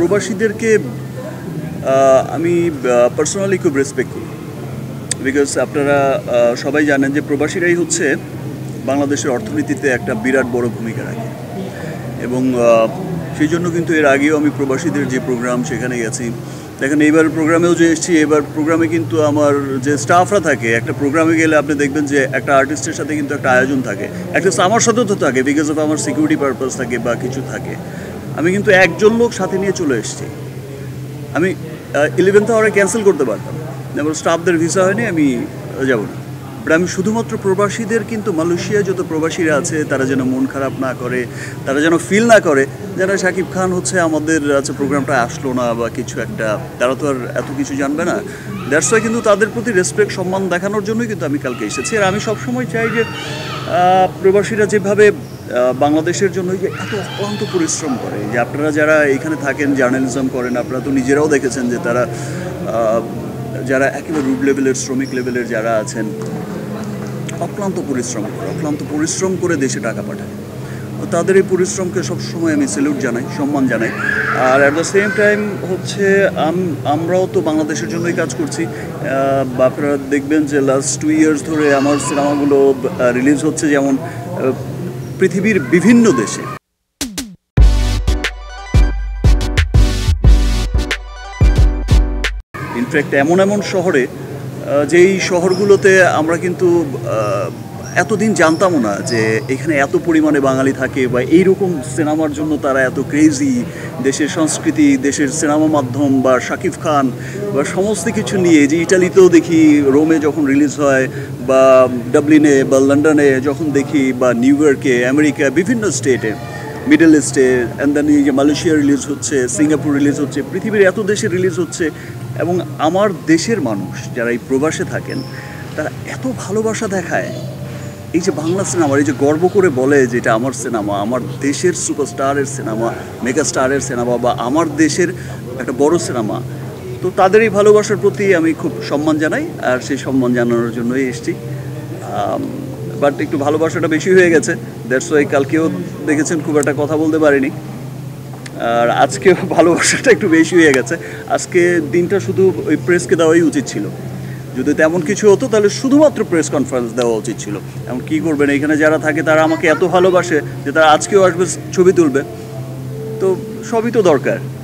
প্রবাসীদেরকে আমি পার্সোনালি খুব রেসপেক্ট করি, বিকজ আপনারা সবাই জানেন যে প্রবাসীরাই হচ্ছে বাংলাদেশের অর্থনীতিতে একটা বিরাট বড় ভূমিকা রাখে। এবং সেই জন্য কিন্তু এর আগেও আমি প্রবাসীদের যে প্রোগ্রাম সেখানে গেছি। দেখেন এইবার প্রোগ্রামেও যে এসেছি, এবার প্রোগ্রামে কিন্তু আমার যে স্টাফরা থাকে, একটা প্রোগ্রামে গেলে আপনি দেখবেন যে একটা আর্টিস্টের সাথে কিন্তু একটা আয়োজন থাকে, অ্যাটলিস্ট আমার সাথেও তো থাকে, বিকজ অফ আমার সিকিউরিটি পারপাস থাকে বা কিছু থাকে। আমি কিন্তু একজন লোক সাথে নিয়ে চলে এসেছি। আমি 11th আওয়ারে ক্যান্সেল করতে পারতাম, যেমন স্টাফদের ভিসা হয়নি, আমি যাব না। বাট আমি শুধুমাত্র প্রবাসীদের, কিন্তু মালয়েশিয়া যত প্রবাসীরা আছে তারা যেন মন খারাপ না করে, তারা যেন ফিল না করে যেন শাকিব খান হচ্ছে আমাদের প্রোগ্রামটা আসলো না বা কিছু একটা, তারা তো আর এত কিছু জানবে না। দ্যাটস ওয়াই কিন্তু তাদের প্রতি রেসপেক্ট, সম্মান দেখানোর জন্যই কিন্তু আমি কালকে এসেছি। আর আমি সবসময় চাই যে প্রবাসীরা যেভাবে বাংলাদেশের জন্য যে এত অক্লান্ত পরিশ্রম করে, যে আপনারা যারা এখানে থাকেন, জার্নালিজম করেন, আপনারা তো নিজেরাও দেখেছেন যে তারা যারা একেবারে রুট লেভেলের, শ্রমিক লেভেলের যারা আছেন, অক্লান্ত পরিশ্রম করে দেশে টাকা পাঠায়। তাদের এই পরিশ্রমকে সবসময় আমি স্যালুট জানাই, সম্মান জানাই। আর অ্যাট দ্য সেম টাইম হচ্ছে আমরাও তো বাংলাদেশের জন্যই কাজ করছি। আপনারা দেখবেন যে লাস্ট 2 ইয়ার্স ধরে আমার সিনেমাগুলো রিলিজ হচ্ছে, যেমন পৃথিবীর বিভিন্ন দেশে। ইনফ্যাক্ট এমন শহরে, যেই শহরগুলোতে আমরা কিন্তু এতদিন জানতামও না যে এখানে এত পরিমাণে বাঙালি থাকে, বা এইরকম সিনেমার জন্য তারা এত ক্রেজি। দেশের সংস্কৃতি, দেশের সিনেমা মাধ্যম বা শাকিব খান বা সমস্ত কিছু নিয়ে, যে ইটালিতেও দেখি রোমে যখন রিলিজ হয়, বা ডাবলিনে বা লন্ডনে যখন দেখি, বা নিউ ইয়র্কে, আমেরিকা, বিভিন্ন স্টেটে, মিডল ইস্টে, অ্যান্ড দেন এই যে মালয়েশিয়া রিলিজ হচ্ছে, সিঙ্গাপুর রিলিজ হচ্ছে, পৃথিবীর এত দেশে রিলিজ হচ্ছে। এবং আমার দেশের মানুষ যারা এই প্রবাসে থাকেন, তারা এত ভালোবাসা দেখায় এই যে বাংলা সিনেমার, এই যে গর্ব করে বলে যে এটা আমার সিনেমা, আমার দেশের সুপারস্টারের সিনেমা, মেগা স্টারের সিনেমা, বা আমার দেশের একটা বড় সিনেমা। তো তাদের এই ভালোবাসার প্রতি আমি খুব সম্মান জানাই, আর সেই সম্মান জানানোর জন্যই এসেছি। বাট একটু ভালোবাসাটা বেশি হয়ে গেছে, দ্যাটস ওয়াই কালকেও দেখেছেন খুব একটা কথা বলতে পারিনি, আর আজকে ভালোবাসাটা একটু বেশি হয়ে গেছে। আজকে দিনটা শুধু ওই প্রেসকে দেওয়াই উচিত ছিল। যদি তেমন কিছু হতো তাহলে শুধুমাত্র প্রেস কনফারেন্স দেওয়া উচিত ছিল। এখন কী করবেন, এখানে যারা থাকে তারা আমাকে এত ভালোবাসে যে তারা আজকেও আসবে, ছবি তুলবে, তো সবই তো দরকার।